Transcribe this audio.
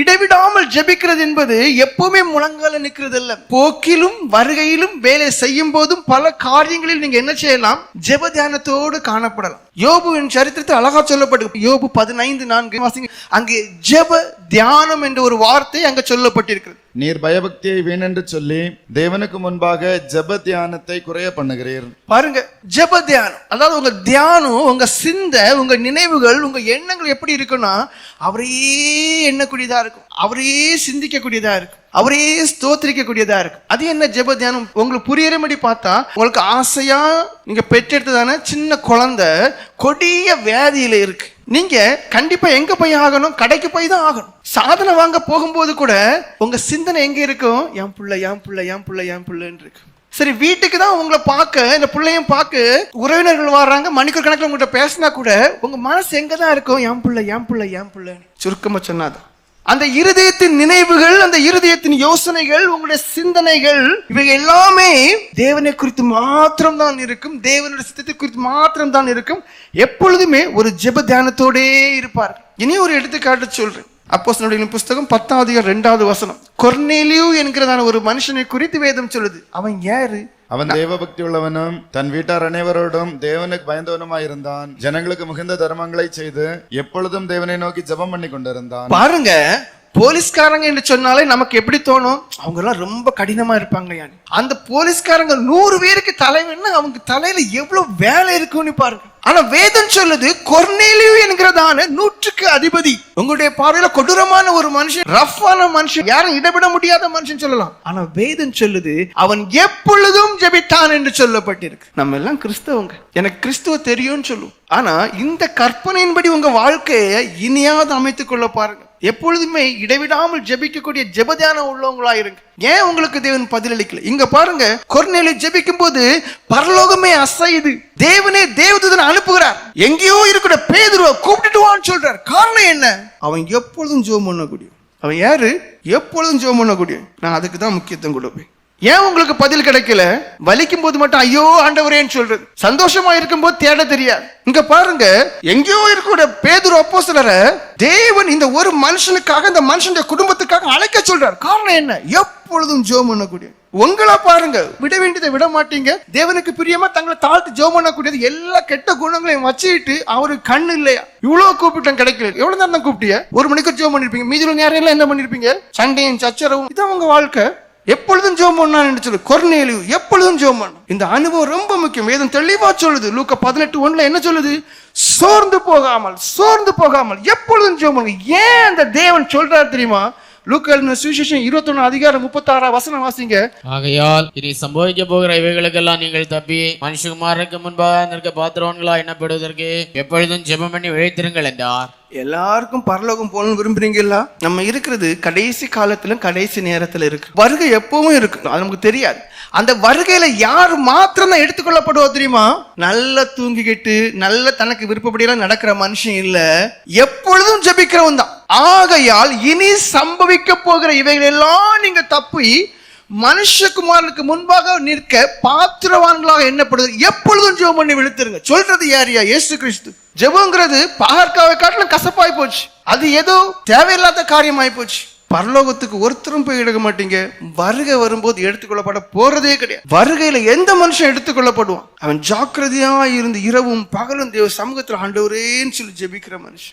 இடைவிடாமல் ஜெபிக்கிறது என்பது எப்பவுமே முழங்கால நிற்கிறது இல்ல. போக்கிலும் வருகையிலும் வேலை செய்யும் போதும் பல காரியங்களில் நீங்க என்ன செய்யலாம்? ஜெப தியானத்தோடு காணப்படலாம். யோபுவின் சரித்திரத்தில் அழகா சொல்லப்பட்டு யோபு 15:4 அங்கே ஜெப தியானம் என்ற ஒரு வார்த்தை அங்க சொல்லப்பட்டிருக்கிறது. நீர் பயபக்தியை வீணென்று சொல்லி தேவனுக்கு முன்பாக ஜெப தியானத்தை குறைய பண்ணுகிறீர். பாருங்க, ஜெப தியானம், அதாவது உங்க தியானம், உங்க சிந்தை, உங்க நினைவுகள், உங்க எண்ணங்கள் எப்படி இருக்குன்னா அவரையே எண்ணக்கூடியதா இருக்கும், அவரையே சிந்திக்கக்கூடியதா இருக்கும், அவரையே ஸ்தோத்திரிக்கக்கூடியதா இருக்கு. அது என்ன ஜெப தியானம்? உங்களுக்கு புரியறபடி பார்த்தா, உங்களுக்கு ஆசையா நீங்க பெற்றெடுத்ததான சின்ன குழந்தை கொடிய வியாதியில இருக்கு. நீங்க கண்டிப்பா எங்க போய் ஆகணும்? கடைக்கு போய் தான் ஆகணும். சாதனை வாங்க போகும்போது கூட உங்க சிந்தனை எங்க இருக்கும்? என் புள்ள என் புள்ள என் புள்ள என் புள்ளன்னு இருக்கு. சரி, வீட்டுக்கு தான் உங்களை பார்க்க, இந்த பிள்ளையும் பார்க்க உறவினர்கள் வர்றாங்க, மணிக்கூர் கணக்கில் உங்கள்கிட்ட பேசினா கூட உங்க மனசு எங்க தான் இருக்கும்? என் புள்ள என் புள்ள என் புள்ளன்னு. சுருக்கமா சொன்னாதான் அந்த இருதயத்தின் நினைவுகள், அந்த இருதயத்தின் யோசனைகள், உங்களுடைய சிந்தனைகள், இவை எல்லாமே தேவனை குறித்து மாத்திரம் தான் இருக்கும், தேவனுடைய சித்தத்தை குறித்து மாத்திரம் தான் இருக்கும். எப்பொழுதுமே ஒரு ஜெப தியானத்தோடே இருப்பார். இனி ஒரு எடுத்துக்காட்டு சொல்றேன். அப்போஸ்தலர்களுடைய புஸ்தகம் 10:2 கொர்நேலியு என்கிறதான ஒரு மனுஷனை குறித்து வேதம் சொல்லுது. அவன் யாரு? அவன் தேவபக்தி உள்ளவனும் தன் வீட்டார் அனைவரோடும் தேவனுக்கு பயந்தவனுமாயிருந்தான். ஜனங்களுக்கு மிகுந்த தர்மங்களை செய்து எப்பொழுதும் தேவனை நோக்கி ஜெபம் பண்ணி கொண்டிருந்தான். பாருங்க, போலீஸ்காரங்க என்று சொன்னாலே நமக்கு எப்படி தோணும்? அவங்க எல்லாம் ரொம்ப கடினமா இருப்பாங்க. அந்த போலீஸ்காரங்க 100 பேருக்கு தலைவன்னா அவங்க தலையில எவ்வளவு வேலை இருக்குன்னு பாருங்க. ஆனா வேதம் சொல்லுது, கொர்நேலியு என்கிறதான 100க்கு அதிபதி, உங்களுடைய பார்வையில கொடூரமான ஒரு மனுஷன், ரஃப்பான மனுஷன், யாரும் இடவிட முடியாத மனுஷன் சொல்லலாம். ஆனா வேதம் சொல்லுது அவன் எப்பொழுதும் ஜெபித்தான் என்று சொல்லப்பட்டிருக்கு. நம்ம எல்லாம் கிறிஸ்தவங்க, எனக்கு கிறிஸ்துவ தெரியும்னு சொல்லுவோம். ஆனா இந்த கற்பனையின்படி உங்க வாழ்க்கையை இனியாவது அமைத்துக் கொள்ள பாருங்க. எப்பொழுதுமே இடைவிடாமல் ஜெபிக்கக்கூடிய ஜெபதியானம் உள்ளவங்களா இருங்க. ஏன் உங்களுக்கு தேவன் பதிலளிக்கல? இங்க பாருங்க, கொர்நேலியு ஜெபிக்கும் போது பரலோகமே அசையுது. தேவனே தேவதூதனை அனுப்புகிறார். எங்கேயோ இருக்கிற பேதுருவை கூப்பிட்டுட்டு வான்னு சொல்றார். காரணம் என்ன? அவன் எப்பொழுதும் ஜெபம் பண்ணக்கூடிய அவன் யாரு? எப்பொழுதும் ஜெபம் பண்ணக்கூடிய. நான் அதுக்கு தான் முக்கியத்துவம் கொடுப்பேன். ஏன் உங்களுக்கு பதில் கிடைக்கல? வலிக்கும் போது மட்டும் ஐயோ ஆண்டவரேன்னு சொல்றது, சந்தோஷமா இருக்கும் போது தேட தெரியாது. இங்க பாருங்க, எங்கேயோ இருக்கிற பேதுரு அப்போஸ்தலரை தேவன் இந்த ஒரு மனுஷனுக்காக, இந்த மனுஷனுடைய குடும்பத்துக்காக அழைக்க சொல்றார். காரணம் என்ன? எப்பொழுதும் ஜெபம் பண்ணக்கூடிய. உங்களா பாருங்க, விட வேண்டியதை விட மாட்டீங்க. தேவனுக்கு பிரியமா தங்களை தாழ்த்து ஜெபம் பண்ணக்கூடியது எல்லா கெட்ட குணங்களையும் வச்சுக்கிட்டு அவருக்கு கண்ணு இல்லையா? இவ்வளவு கூப்பிட்டேன், கிடைக்கல. எவ்வளவு நேரம் தான் கூப்பிட்டிய? 1 மணிக்கு ஜெபம் பண்ணிருப்பீங்க, மீதி நேரம் எல்லாம் என்ன பண்ணிருப்பீங்க? சண்டையும் சச்சரவும். இதான் உங்க வாழ்க்கை. எப்பொழுதும் ஜெபம் பண்ணான்னு சொல்லு. கொர்நேலியு எப்பொழுதும் ஜெபம் பண்ண. இந்த அனுபவம் ரொம்ப முக்கியம். வேதம் தெளிவா சொல்லுது. லூக்கா 18:1 என்ன சொல்லுது? சோர்ந்து போகாமல் எப்பொழுதும் ஜெபம் பண்ணுங்க. ஏன் அந்த தேவன் சொல்றாரு தெரியுமா? லூக்கா எழுதின சுவிசேஷம் 21:36 வாசிங்க. ஆகையால் இனி சம்பவிக்க போகிற இவைகளுக்கெல்லாம் நீங்கள் தப்பி மனுஷகுமாரனுக்கு முன்பாக நிற்க பாத்திரவான்களா எண்ணப்படுவதற்கு எப்பொழுதும் ஜெபம் பண்ணி விழித்திருங்கள் என்றார். எல்லாருக்கும் பரலோகம் போகணும்னு விரும்புறீங்களா? நம்ம இருக்கிறது கடைசி காலத்திலும் கடைசி நேரத்துல இருக்கு. வருகை எப்பவும் இருக்கு, அது நமக்கு தெரியாது. அந்த வருகையில யார் மாத்திரம் தான் எடுத்துக்கொள்ளப்படுவா தெரியுமா? நல்லா தூங்கிக்கிட்டு நல்ல தனக்கு விருப்பப்படியெல்லாம் நடக்கிற மனுஷன் இல்ல, எப்பொழுதும் ஜெபிக்கிறவன் தான். ஆகையால் இனி சம்பவிக்க போகிற இவைகள் எல்லாம் நீங்க தப்பி மனுஷகுமாரனுக்கு முன்பாக நிற்க பாத்திரவான்களாக எண்ணப்படுது. எப்பொழுதும் ஜெபம் பண்ணி விழுத்துருங்க. சொல்றது யாரியா? இயேசு கிறிஸ்து. ஜெபங்கிறது பாகற்காவை காட்டிலும் கசப்பாய் போச்சு. அது ஏதோ தேவையில்லாத காரியமாய் போச்சு. பரலோகத்துக்கு ஒருத்தரும் போய் எடுக்க மாட்டீங்க. வருகை வரும்போது எடுத்துக்கொள்ளப்பட போறதே கிடையாது. வருகையில எந்த மனுஷன் எடுத்துக்கொள்ளப்படுவான்? அவன் ஜாக்கிரதையா இருந்து இரவும் பகலும் தேவ சமூகத்தில் ஆண்டவரேன்னு சொல்லி ஜெபிக்கிற மனுஷன்.